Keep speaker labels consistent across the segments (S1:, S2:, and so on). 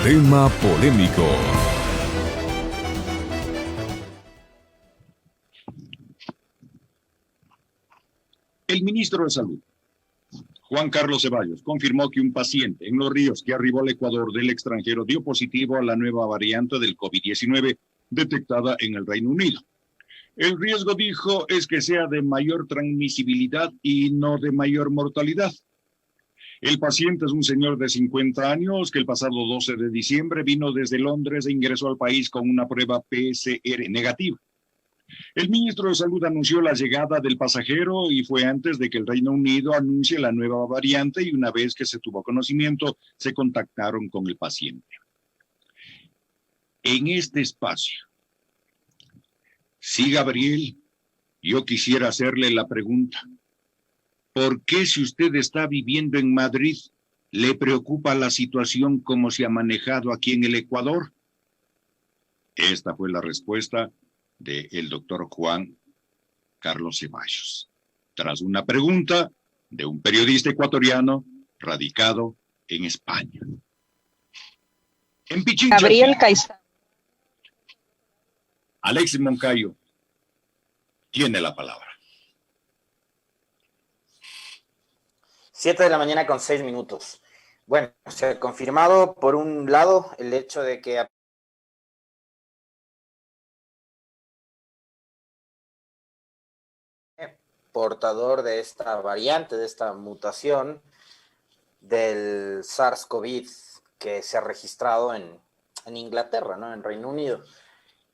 S1: Tema polémico.
S2: El ministro de Salud, Juan Carlos Ceballos, confirmó que un paciente en Los Ríos que arribó al Ecuador del extranjero dio positivo a la nueva variante del COVID-19 detectada en el Reino Unido. El riesgo, dijo, es que sea de mayor transmisibilidad y no de mayor mortalidad. El paciente es un señor de 50 años que el pasado 12 de diciembre vino desde Londres e ingresó al país con una prueba PCR negativa. El ministro de Salud anunció la llegada del pasajero y fue antes de que el Reino Unido anuncie la nueva variante, y una vez que se tuvo conocimiento, se contactaron con el paciente. En este espacio, sí, Gabriel, yo quisiera hacerle la pregunta. ¿Por qué, si usted está viviendo en Madrid, le preocupa la situación como se ha manejado aquí en el Ecuador? Esta fue la respuesta del doctor Juan Carlos Ceballos, tras una pregunta de un periodista ecuatoriano radicado en España. En Pichincha,
S3: Gabriel Caicedo.
S2: Alexis Moncayo tiene la palabra.
S4: 7 de la mañana con 6 minutos. Bueno, se ha confirmado por un lado el hecho de que portador de esta variante, de esta mutación del SARS-CoV que se ha registrado en Inglaterra, ¿no? En Reino Unido,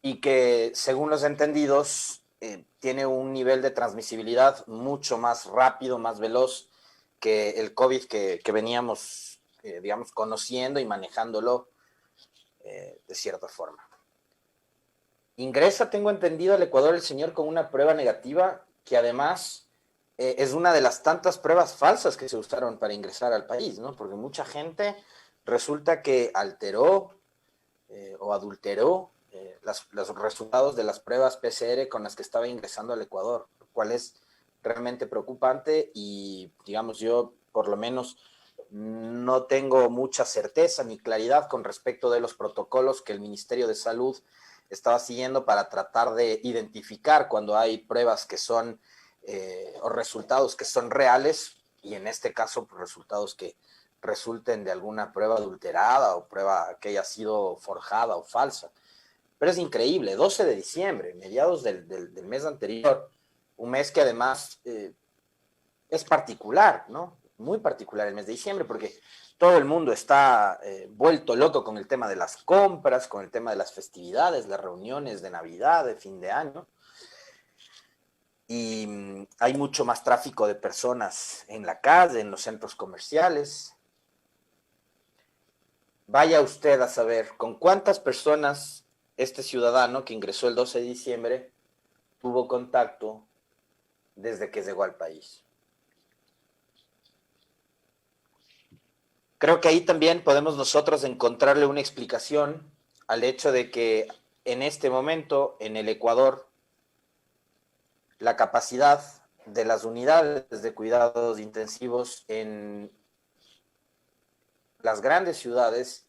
S4: y que según los entendidos tiene un nivel de transmisibilidad mucho más rápido, más veloz que el COVID que veníamos, digamos, conociendo y manejándolo de cierta forma. Ingresa, tengo entendido, al Ecuador el señor con una prueba negativa que además es una de las tantas pruebas falsas que se usaron para ingresar al país, ¿no? Porque mucha gente resulta que alteró o adulteró los resultados de las pruebas PCR con las que estaba ingresando al Ecuador, lo cual es realmente preocupante y, digamos, yo por lo menos no tengo mucha certeza ni claridad con respecto de los protocolos que el Ministerio de Salud estaba siguiendo para tratar de identificar cuando hay pruebas que son o resultados que son reales, y en este caso pues, resultados que resulten de alguna prueba adulterada o prueba que haya sido forjada o falsa. Pero es increíble, 12 de diciembre, mediados del mes anterior, un mes que además es particular, ¿no? Muy particular el mes de diciembre, porque todo el mundo está vuelto loco con el tema de las compras, con el tema de las festividades, las reuniones de Navidad, de fin de año. Y hay mucho más tráfico de personas en la calle, en los centros comerciales. Vaya usted a saber con cuántas personas este ciudadano que ingresó el 12 de diciembre tuvo contacto desde que llegó al país. Creo que ahí también podemos nosotros encontrarle una explicación al hecho de que en este momento en el Ecuador la capacidad de las unidades de cuidados intensivos en las grandes ciudades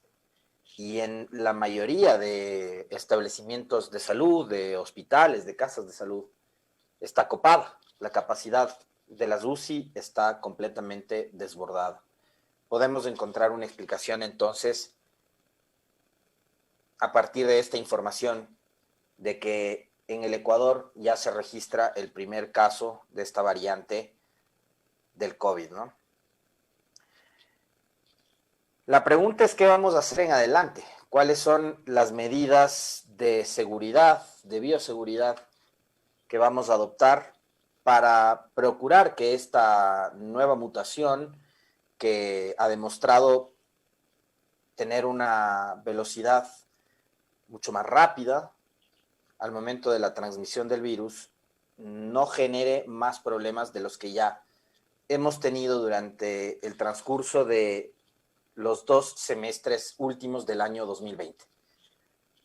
S4: y en la mayoría de establecimientos de salud, de hospitales, de casas de salud, está copada. La capacidad de las UCI está completamente desbordada. Podemos encontrar una explicación entonces a partir de esta información de que en el Ecuador ya se registra el primer caso de esta variante del COVID, ¿no? La pregunta es qué vamos a hacer en adelante, cuáles son las medidas de seguridad, de bioseguridad que vamos a adoptar para procurar que esta nueva mutación que ha demostrado tener una velocidad mucho más rápida al momento de la transmisión del virus no genere más problemas de los que ya hemos tenido durante el transcurso de los 2 semestres últimos del año 2020.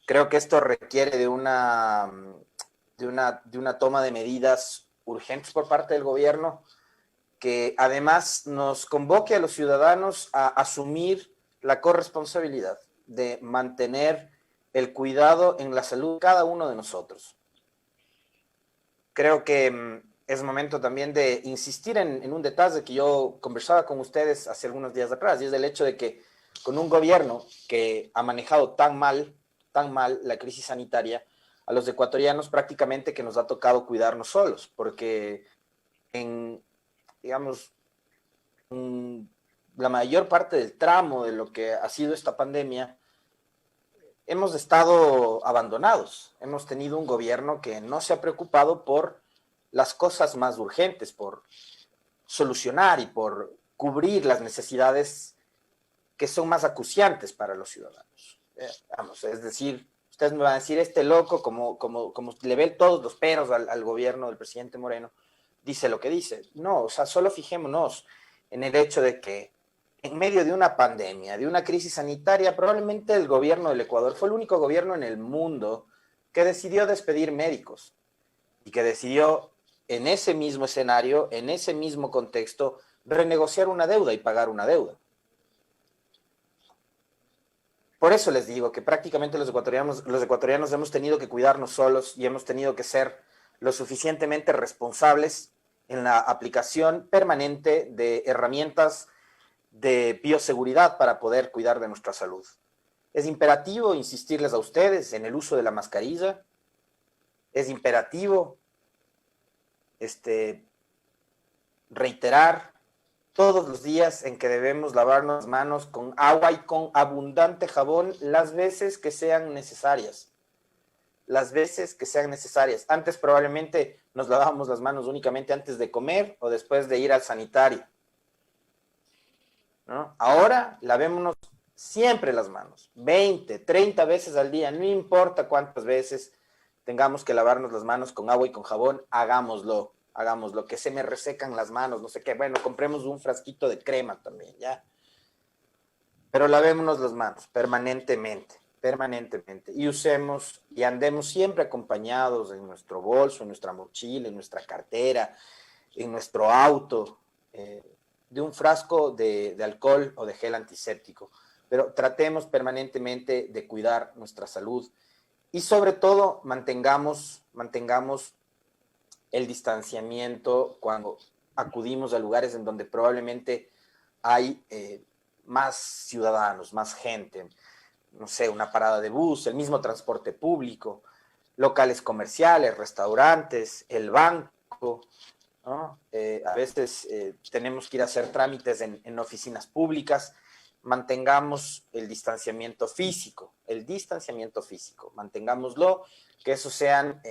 S4: Creo que esto requiere de una toma de medidas urgentes por parte del gobierno, que además nos convoque a los ciudadanos a asumir la corresponsabilidad de mantener el cuidado en la salud de cada uno de nosotros. Creo que es momento también de insistir en un detalle que yo conversaba con ustedes hace algunos días atrás, y es el hecho de que con un gobierno que ha manejado tan mal la crisis sanitaria, a los ecuatorianos prácticamente que nos ha tocado cuidarnos solos, porque digamos, la mayor parte del tramo de lo que ha sido esta pandemia, hemos estado abandonados. Hemos tenido un gobierno que no se ha preocupado por las cosas más urgentes, por solucionar y por cubrir las necesidades que son más acuciantes para los ciudadanos. Vamos, es decir, ustedes me van a decir, este loco, como le ven todos los peros al gobierno del presidente Moreno, dice lo que dice. No, o sea, solo fijémonos en el hecho de que en medio de una pandemia, de una crisis sanitaria, probablemente el gobierno del Ecuador fue el único gobierno en el mundo que decidió despedir médicos y que decidió en ese mismo escenario, en ese mismo contexto, renegociar una deuda y pagar una deuda. Por eso les digo que prácticamente los ecuatorianos hemos tenido que cuidarnos solos y hemos tenido que ser lo suficientemente responsables en la aplicación permanente de herramientas de bioseguridad para poder cuidar de nuestra salud. Es imperativo insistirles a ustedes en el uso de la mascarilla, es imperativo reiterar todos los días en que debemos lavarnos las manos con agua y con abundante jabón las veces que sean necesarias. Las veces que sean necesarias. Antes probablemente nos lavábamos las manos únicamente antes de comer o después de ir al sanitario, ¿no? Ahora lavémonos siempre las manos, 20, 30 veces al día, no importa cuántas veces tengamos que lavarnos las manos con agua y con jabón, hagámoslo, que se me resecan las manos, no sé qué, bueno, compremos un frasquito de crema también, ya. Pero lavémonos las manos permanentemente, y usemos y andemos siempre acompañados en nuestro bolso, en nuestra mochila, en nuestra cartera, en nuestro auto, de un frasco de alcohol o de gel antiséptico, pero tratemos permanentemente de cuidar nuestra salud y sobre todo mantengamos el distanciamiento cuando acudimos a lugares en donde probablemente hay más ciudadanos, más gente, no sé, una parada de bus, el mismo transporte público, locales comerciales, restaurantes, el banco, ¿no? A veces tenemos que ir a hacer trámites en oficinas públicas. Mantengamos el distanciamiento físico, mantengámoslo, que eso sean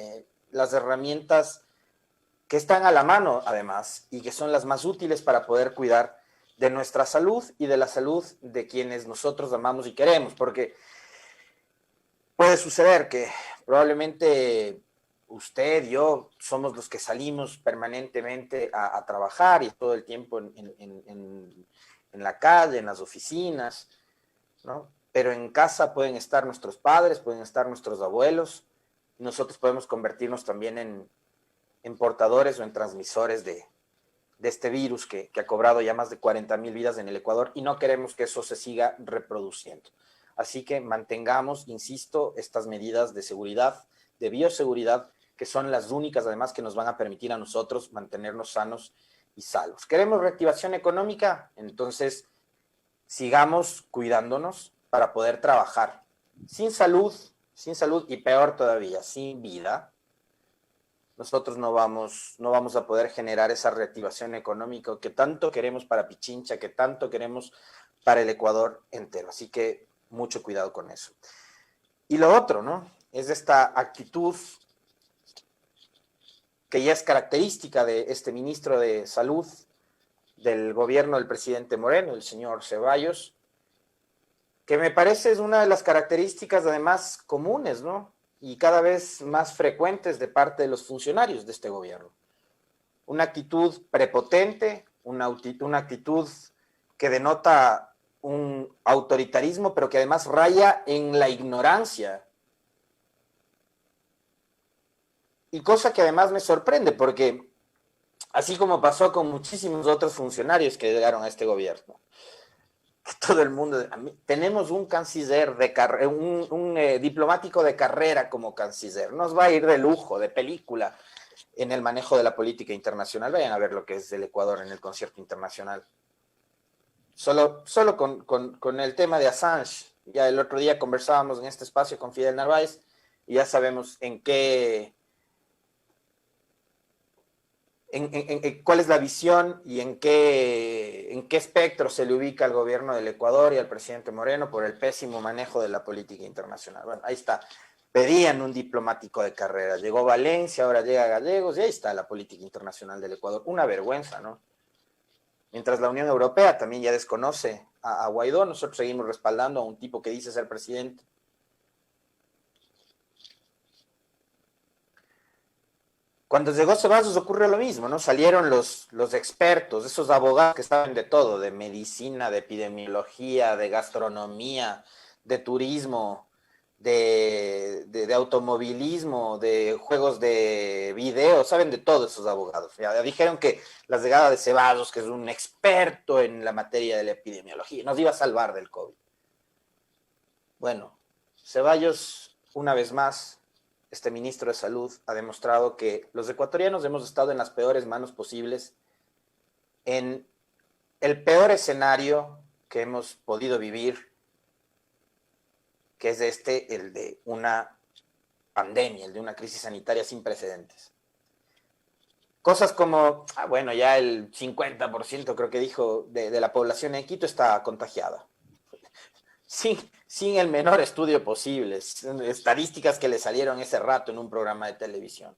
S4: las herramientas que están a la mano, además, y que son las más útiles para poder cuidar de nuestra salud y de la salud de quienes nosotros amamos y queremos, porque puede suceder que probablemente usted, yo, somos los que salimos permanentemente a trabajar y todo el tiempo en la calle, en las oficinas, ¿no? Pero en casa pueden estar nuestros padres, pueden estar nuestros abuelos, y nosotros podemos convertirnos también en portadores o en transmisores de este virus que ha cobrado ya más de 40,000 vidas en el Ecuador y no queremos que eso se siga reproduciendo. Así que mantengamos, insisto, estas medidas de seguridad, de bioseguridad, que son las únicas además que nos van a permitir a nosotros mantenernos sanos y salvos. ¿Queremos reactivación económica? Entonces sigamos cuidándonos para poder trabajar. Sin salud y peor todavía, sin vida, nosotros no vamos a poder generar esa reactivación económica que tanto queremos para Pichincha, que tanto queremos para el Ecuador entero. Así que mucho cuidado con eso. Y lo otro, ¿no? Es esta actitud que ya es característica de este ministro de Salud del gobierno del presidente Moreno, el señor Ceballos, que me parece es una de las características además comunes, ¿no? Y cada vez más frecuentes de parte de los funcionarios de este gobierno. Una actitud prepotente, una actitud que denota un autoritarismo, pero que además raya en la ignorancia. Y cosa que además me sorprende, porque así como pasó con muchísimos otros funcionarios que llegaron a este gobierno, que todo el mundo, tenemos un canciller de carrera, un diplomático de carrera como canciller, nos va a ir de lujo, de película, en el manejo de la política internacional. Vayan a ver lo que es el Ecuador en el concierto internacional. Solo con el tema de Assange, ya el otro día conversábamos en este espacio con Fidel Narváez y ya sabemos cuál es la visión y en qué espectro se le ubica al gobierno del Ecuador y al presidente Moreno por el pésimo manejo de la política internacional. Bueno, ahí está. Pedían un diplomático de carrera. Llegó Valencia, ahora llega Gallegos y ahí está la política internacional del Ecuador. Una vergüenza, ¿no? Mientras la Unión Europea también ya desconoce a Guaidó, nosotros seguimos respaldando a un tipo que dice ser presidente. Cuando llegó Ceballos ocurrió lo mismo, ¿no? Salieron los expertos, esos abogados que saben de todo, de medicina, de epidemiología, de gastronomía, de turismo, de automovilismo, de juegos de video, saben de todo esos abogados. Ya dijeron que la llegada de Ceballos, que es un experto en la materia de la epidemiología, nos iba a salvar del COVID. Bueno, Ceballos, una vez más, este ministro de Salud ha demostrado que los ecuatorianos hemos estado en las peores manos posibles, en el peor escenario que hemos podido vivir, que es el de una pandemia, el de una crisis sanitaria sin precedentes. Cosas como, bueno, ya el 50% creo que dijo de la población en Quito está contagiada. Sin el menor estudio posible, estadísticas que le salieron ese rato en un programa de televisión.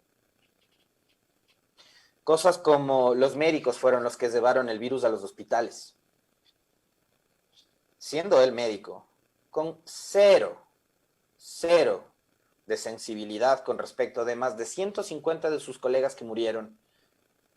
S4: Cosas como los médicos fueron los que llevaron el virus a los hospitales. Siendo él médico, con cero de sensibilidad con respecto de más de 150 de sus colegas que murieron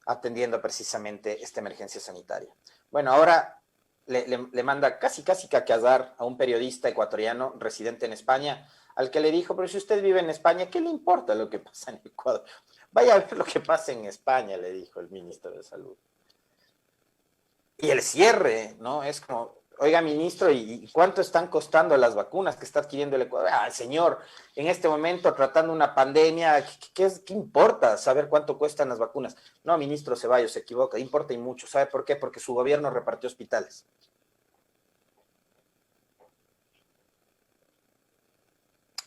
S4: atendiendo precisamente esta emergencia sanitaria. Bueno, ahora le manda casi caquear a un periodista ecuatoriano residente en España, al que le dijo, pero si usted vive en España, ¿qué le importa lo que pasa en Ecuador? Vaya a ver lo que pasa en España, le dijo el ministro de Salud. Y el cierre, ¿no? Es como, oiga, ministro, ¿y cuánto están costando las vacunas que está adquiriendo el Ecuador? Señor, en este momento tratando una pandemia, ¿qué importa saber cuánto cuestan las vacunas? No, ministro Ceballos, se equivoca, importa y mucho. ¿Sabe por qué? Porque su gobierno repartió hospitales.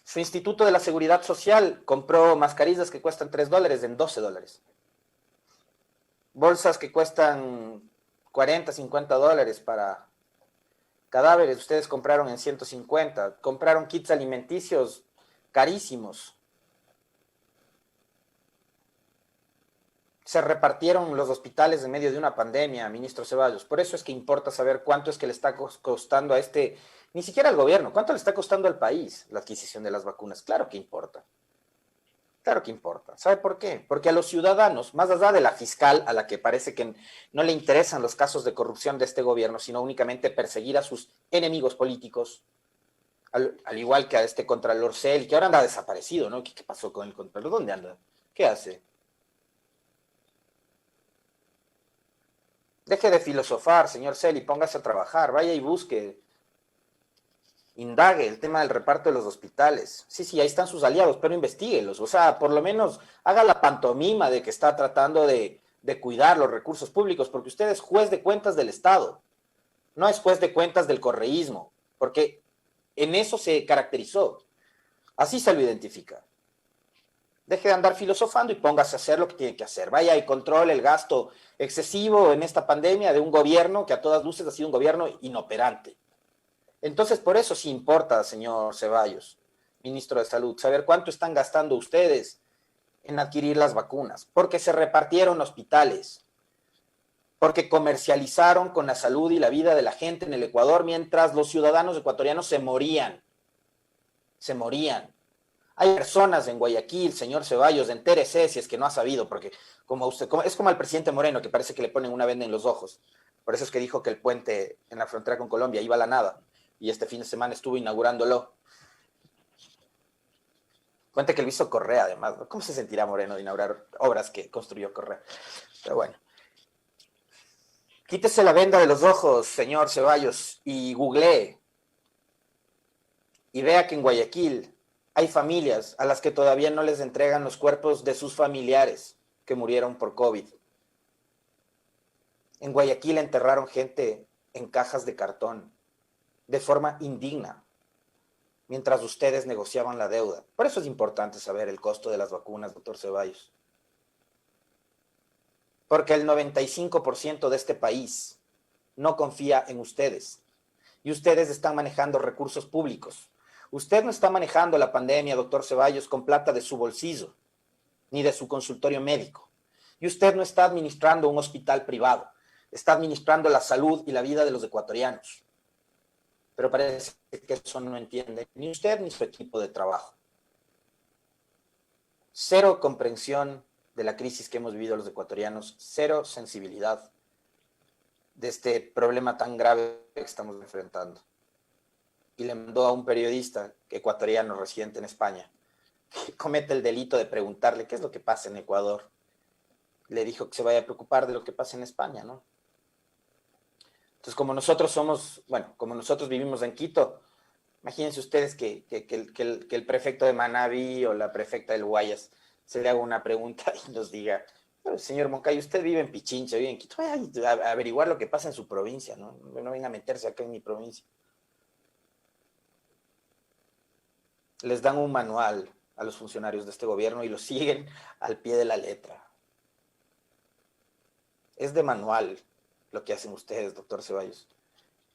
S4: Su Instituto de la Seguridad Social compró mascarillas que cuestan $3 en $12. Bolsas que cuestan $40, $50 para cadáveres, ustedes compraron en 150, compraron kits alimenticios carísimos. Se repartieron los hospitales en medio de una pandemia, ministro Ceballos. Por eso es que importa saber cuánto es que le está costando a ni siquiera al gobierno, cuánto le está costando al país la adquisición de las vacunas. Claro que importa. Claro que importa. ¿Sabe por qué? Porque a los ciudadanos, más allá de la fiscal, a la que parece que no le interesan los casos de corrupción de este gobierno, sino únicamente perseguir a sus enemigos políticos, al igual que a este Contralor Cel, que ahora anda desaparecido, ¿no? ¿Qué pasó con el Contralor? ¿Dónde anda? ¿Qué hace? Deje de filosofar, señor Cel, y póngase a trabajar. Vaya y busque, indague el tema del reparto de los hospitales. Sí, ahí están sus aliados, pero investiguelos. O sea, por lo menos haga la pantomima de que está tratando de cuidar los recursos públicos, porque usted es juez de cuentas del Estado, no es juez de cuentas del correísmo, porque en eso se caracterizó. Así se lo identifica. Deje de andar filosofando y póngase a hacer lo que tiene que hacer. Vaya y controle el gasto excesivo en esta pandemia de un gobierno que a todas luces ha sido un gobierno inoperante. Entonces, por eso sí importa, señor Ceballos, ministro de Salud, saber cuánto están gastando ustedes en adquirir las vacunas, porque se repartieron hospitales, porque comercializaron con la salud y la vida de la gente en el Ecuador mientras los ciudadanos ecuatorianos se morían. Se morían. Hay personas en Guayaquil, señor Ceballos, entérese si es que no ha sabido, porque es como al presidente Moreno, que parece que le ponen una venda en los ojos. Por eso es que dijo que el puente en la frontera con Colombia iba a la nada, y este fin de semana estuvo inaugurándolo. Cuenta que lo hizo Correa, además. ¿Cómo se sentirá Moreno de inaugurar obras que construyó Correa? Pero bueno. Quítese la venda de los ojos, señor Ceballos, y googlee. Y vea que en Guayaquil hay familias a las que todavía no les entregan los cuerpos de sus familiares que murieron por COVID. En Guayaquil enterraron gente en cajas de cartón, de forma indigna, mientras ustedes negociaban la deuda. Por eso es importante saber el costo de las vacunas, doctor Ceballos. Porque el 95% de este país no confía en ustedes. Y ustedes están manejando recursos públicos. Usted no está manejando la pandemia, doctor Ceballos, con plata de su bolsillo, ni de su consultorio médico. Y usted no está administrando un hospital privado. Está administrando la salud y la vida de los ecuatorianos. Pero parece que eso no entiende ni usted ni su equipo de trabajo. Cero comprensión de la crisis que hemos vivido los ecuatorianos, cero sensibilidad de este problema tan grave que estamos enfrentando. Y le mandó a un periodista ecuatoriano residente en España, que comete el delito de preguntarle qué es lo que pasa en Ecuador. Le dijo que se vaya a preocupar de lo que pasa en España, ¿no? Entonces, como nosotros vivimos en Quito, imagínense ustedes que el prefecto de Manabí o la prefecta del Guayas se le haga una pregunta y nos diga, señor Moncayo, usted vive en Pichincha, vive en Quito, vaya a averiguar lo que pasa en su provincia, ¿no? No venga a meterse acá en mi provincia. Les dan un manual a los funcionarios de este gobierno y lo siguen al pie de la letra. Es de manual lo que hacen ustedes, doctor Ceballos.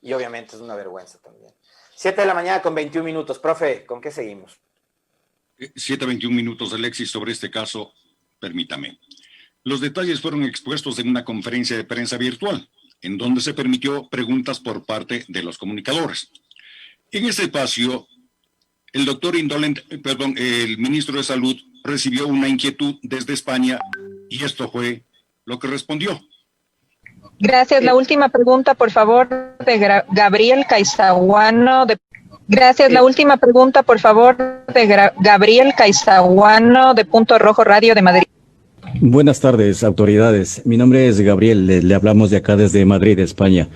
S4: Y obviamente es una vergüenza también. 7 de la mañana con 21 minutos. Profe, ¿con qué seguimos?
S2: 7:21, Alexis, sobre este caso, permítame. Los detalles fueron expuestos en una conferencia de prensa virtual, en donde se permitió preguntas por parte de los comunicadores. En ese espacio, el ministro de Salud recibió una inquietud desde España y esto fue lo que respondió.
S1: Gracias. La última pregunta, por favor, de Gabriel Caizahuano. Gracias. La última pregunta, por favor, de Gabriel Caizahuano, de Punto Rojo Radio de Madrid.
S3: Buenas tardes, autoridades. Mi nombre es Gabriel, le hablamos de acá desde Madrid, España.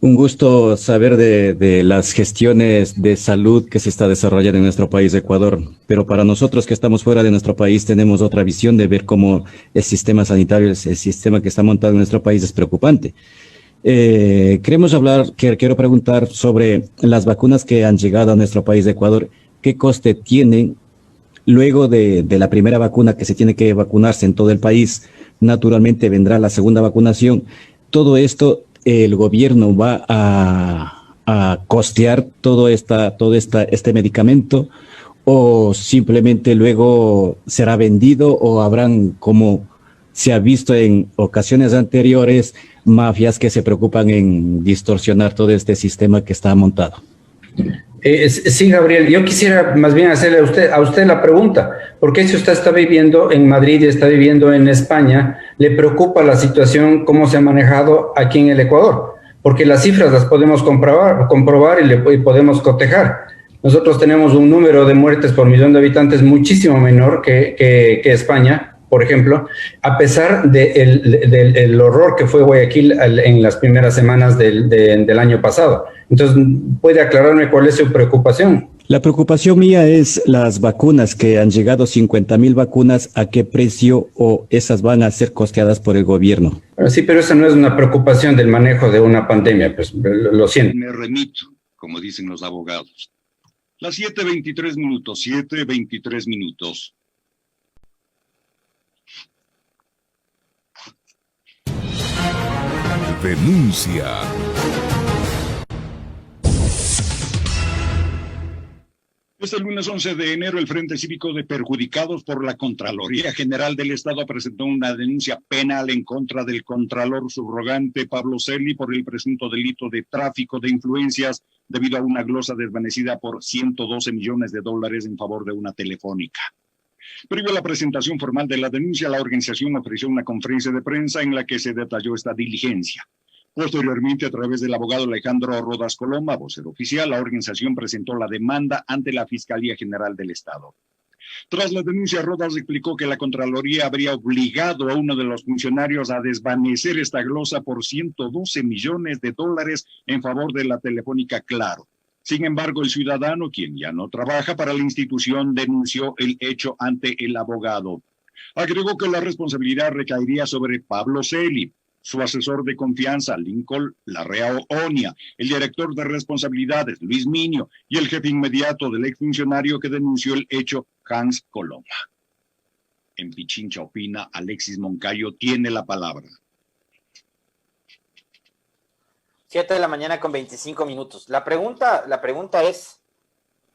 S3: Un gusto saber de las gestiones de salud que se está desarrollando en nuestro país, Ecuador. Pero para nosotros que estamos fuera de nuestro país tenemos otra visión de ver cómo el sistema sanitario, el sistema que está montado en nuestro país es preocupante. Quiero preguntar sobre las vacunas que han llegado a nuestro país de Ecuador. ¿Qué coste tienen luego de la primera vacuna que se tiene que vacunarse en todo el país? Naturalmente vendrá la segunda vacunación. Todo esto, el gobierno va a costear este medicamento, o simplemente luego será vendido, o habrán, como se ha visto en ocasiones anteriores, mafias que se preocupan en distorsionar todo este sistema que está montado.
S5: Sí, Gabriel, yo quisiera más bien hacerle a usted la pregunta, porque si usted está viviendo en Madrid y está viviendo en España, ¿le preocupa la situación, cómo se ha manejado aquí en el Ecuador? Porque las cifras las podemos comprobar y podemos cotejar. Nosotros tenemos un número de muertes por millón de habitantes muchísimo menor que España, por ejemplo, a pesar del horror que fue Guayaquil en las primeras semanas del año pasado. Entonces, ¿puede aclararme cuál es su preocupación?
S3: La preocupación mía es las vacunas que han llegado, 50,000 vacunas, ¿a qué precio o esas van a ser costeadas por el gobierno?
S5: Sí, pero esa no es una preocupación del manejo de una pandemia, pues lo siento.
S2: Me remito, como dicen los abogados. Las 7:23.
S6: Denuncia.
S2: Este lunes 11 de enero, el Frente Cívico de Perjudicados por la Contraloría General del Estado presentó una denuncia penal en contra del contralor subrogante Pablo Celi por el presunto delito de tráfico de influencias debido a una glosa desvanecida por $112 millones en favor de una telefónica. Previo a la presentación formal de la denuncia, la organización ofreció una conferencia de prensa en la que se detalló esta diligencia. Posteriormente, a través del abogado Alejandro Rodas Coloma, vocero oficial, la organización presentó la demanda ante la Fiscalía General del Estado. Tras la denuncia, Rodas explicó que la Contraloría habría obligado a uno de los funcionarios a desvanecer esta glosa por 112 millones de dólares en favor de la Telefónica Claro. Sin embargo, el ciudadano, quien ya no trabaja para la institución, denunció el hecho ante el abogado. Agregó que la responsabilidad recaería sobre Pablo Celi, su asesor de confianza, Lincoln Larrea Onia, el director de responsabilidades, Luis Miño, y el jefe inmediato del exfuncionario que denunció el hecho, Hans Coloma. En Pichincha Opina, Alexis Moncayo tiene la palabra.
S4: 7 de la mañana con 25 minutos. La pregunta es,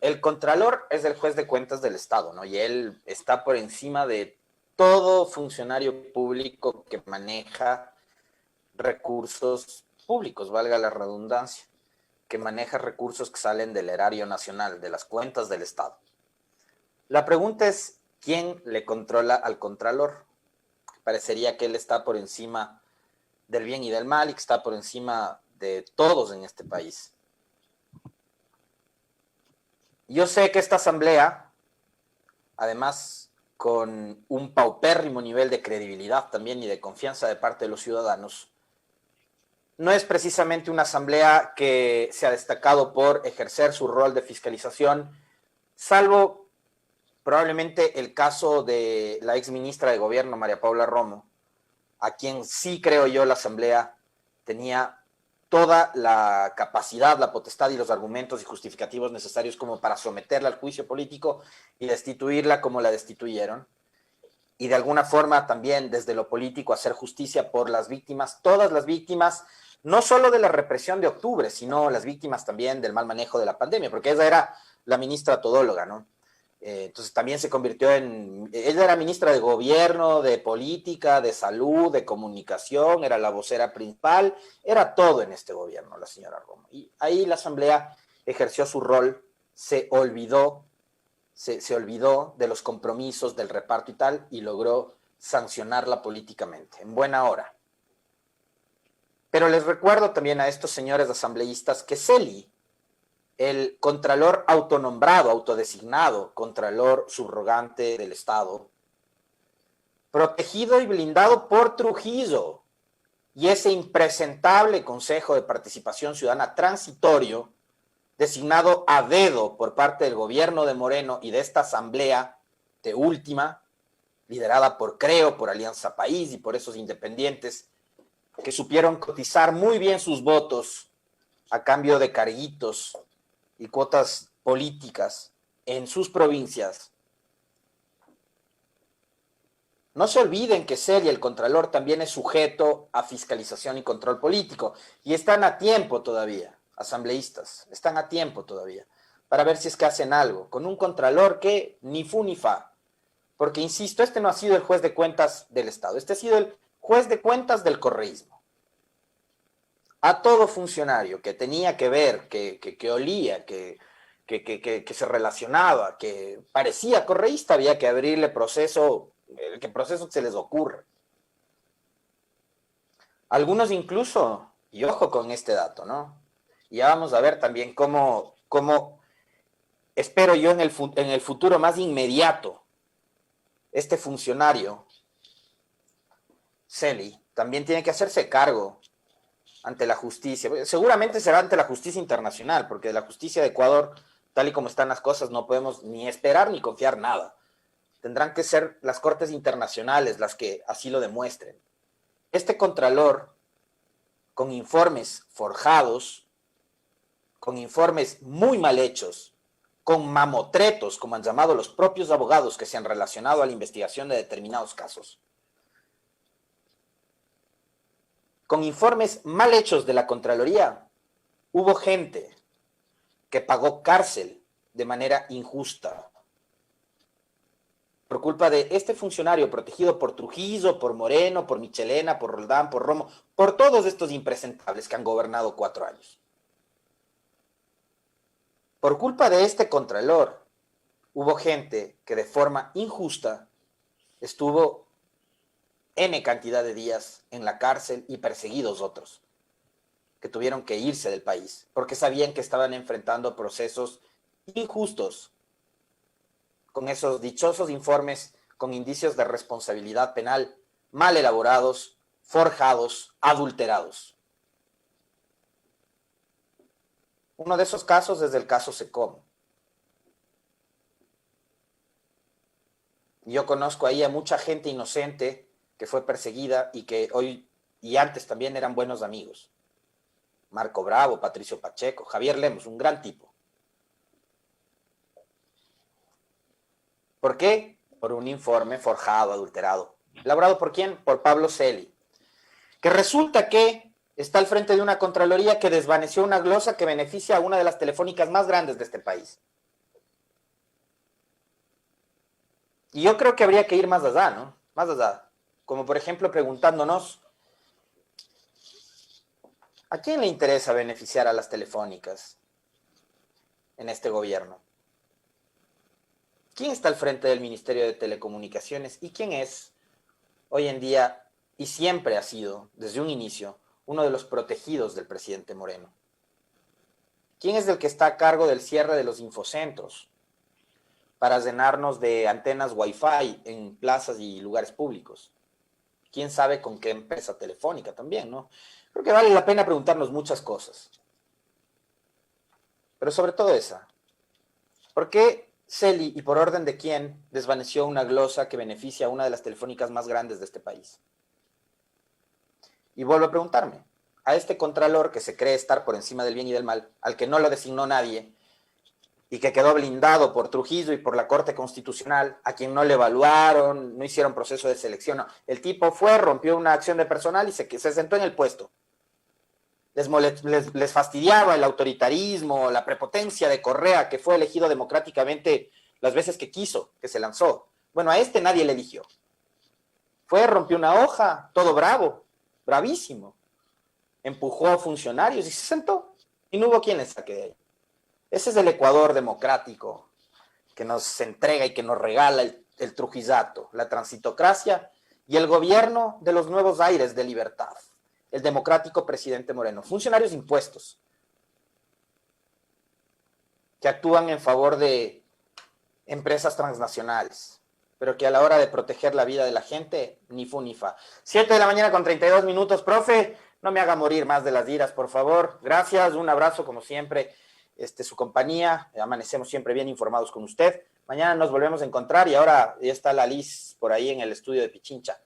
S4: el Contralor es el juez de cuentas del Estado, ¿no? Y él está por encima de todo funcionario público que maneja recursos públicos, valga la redundancia, que maneja recursos que salen del erario nacional, de las cuentas del Estado. La pregunta es, ¿quién le controla al Contralor? Parecería que él está por encima del bien y del mal y que está por encima de todos en este país. Yo sé que esta asamblea, además con un paupérrimo nivel de credibilidad también y de confianza de parte de los ciudadanos, no es precisamente una asamblea que se ha destacado por ejercer su rol de fiscalización, salvo probablemente el caso de la exministra de Gobierno, María Paula Romo, a quien sí creo yo la asamblea tenía toda la capacidad, la potestad y los argumentos y justificativos necesarios como para someterla al juicio político y destituirla como la destituyeron. Y de alguna forma también desde lo político hacer justicia por las víctimas, todas las víctimas, no solo de la represión de octubre, sino las víctimas también del mal manejo de la pandemia, porque ella era la ministra todóloga, ¿no? Entonces también se convirtió ella era ministra de Gobierno, de Política, de Salud, de Comunicación, era la vocera principal, era todo en este gobierno la señora Romo. Y ahí la Asamblea ejerció su rol, se olvidó de los compromisos, del reparto y tal, y logró sancionarla políticamente, en buena hora. Pero les recuerdo también a estos señores asambleístas que Celi, el contralor autonombrado, autodesignado, contralor subrogante del Estado, protegido y blindado por Trujillo, y ese impresentable Consejo de Participación Ciudadana transitorio, designado a dedo por parte del gobierno de Moreno y de esta asamblea de última, liderada por Creo, por Alianza País y por esos independientes que supieron cotizar muy bien sus votos a cambio de carguitos y cuotas políticas en sus provincias. No se olviden que Celia, el Contralor, también es sujeto a fiscalización y control político, y están a tiempo todavía, asambleístas, están a tiempo todavía, para ver si es que hacen algo, con un Contralor que ni fu ni fa, porque insisto, este no ha sido el juez de cuentas del Estado, este ha sido el juez de cuentas del correísmo. A todo funcionario que tenía que ver, que olía, que se relacionaba, que parecía correísta, había que abrirle proceso, el proceso que se les ocurre. Algunos incluso, y ojo con este dato, ¿no? Y ya vamos a ver también cómo espero yo en el futuro más inmediato, este funcionario, Celi, también tiene que hacerse cargo ante la justicia. Seguramente será ante la justicia internacional, porque de la justicia de Ecuador, tal y como están las cosas, no podemos ni esperar ni confiar nada. Tendrán que ser las cortes internacionales las que así lo demuestren. Este contralor, con informes forjados, con informes muy mal hechos, con mamotretos, como han llamado los propios abogados que se han relacionado a la investigación de determinados casos, con informes mal hechos de la Contraloría, hubo gente que pagó cárcel de manera injusta por culpa de este funcionario protegido por Trujillo, por Moreno, por Michelena, por Roldán, por Romo, por todos estos impresentables que han gobernado 4 años. Por culpa de este contralor, hubo gente que de forma injusta estuvo N cantidad de días en la cárcel y perseguidos otros, que tuvieron que irse del país, porque sabían que estaban enfrentando procesos injustos, con esos dichosos informes con indicios de responsabilidad penal mal elaborados, forjados, adulterados. Uno de esos casos es el caso SECOM. Yo conozco ahí a mucha gente inocente que fue perseguida y que hoy y antes también eran buenos amigos. Marco Bravo, Patricio Pacheco, Javier Lemos, un gran tipo. ¿Por qué? Por un informe forjado, adulterado. ¿Elaborado por quién? Por Pablo Celi. Que resulta que está al frente de una Contraloría que desvaneció una glosa que beneficia a una de las telefónicas más grandes de este país. Y yo creo que habría que ir más allá, ¿no? Más allá. Como por ejemplo preguntándonos, ¿a quién le interesa beneficiar a las telefónicas en este gobierno? ¿Quién está al frente del Ministerio de Telecomunicaciones? ¿Y quién es hoy en día y siempre ha sido, desde un inicio, uno de los protegidos del presidente Moreno? ¿Quién es el que está a cargo del cierre de los infocentros para llenarnos de antenas Wi-Fi en plazas y lugares públicos? ¿Quién sabe con qué empresa telefónica también, no? Creo que vale la pena preguntarnos muchas cosas. Pero sobre todo esa. ¿Por qué Celi y por orden de quién desvaneció una glosa que beneficia a una de las telefónicas más grandes de este país? Y vuelvo a preguntarme, a este contralor que se cree estar por encima del bien y del mal, al que no lo designó nadie, y que quedó blindado por Trujillo y por la Corte Constitucional, a quien no le evaluaron, no hicieron proceso de selección. No. El tipo fue, rompió una acción de personal y se sentó en el puesto. Les fastidiaba el autoritarismo, la prepotencia de Correa, que fue elegido democráticamente las veces que quiso, que se lanzó. Bueno, a este nadie le eligió. Fue, rompió una hoja, todo bravo, bravísimo. Empujó a funcionarios y se sentó. Y no hubo quien le saque de ahí. Ese es el Ecuador democrático que nos entrega y que nos regala el trujillato, la transitocracia y el gobierno de los nuevos aires de libertad, el democrático presidente Moreno. Funcionarios impuestos que actúan en favor de empresas transnacionales, pero que a la hora de proteger la vida de la gente, ni fu ni fa. 7 de la mañana con 32 minutos, profe, no me haga morir más de las iras, por favor. Gracias, un abrazo como siempre. Su compañía, amanecemos siempre bien informados con usted. Mañana nos volvemos a encontrar y ahora ya está la Liz por ahí en el estudio de Pichincha.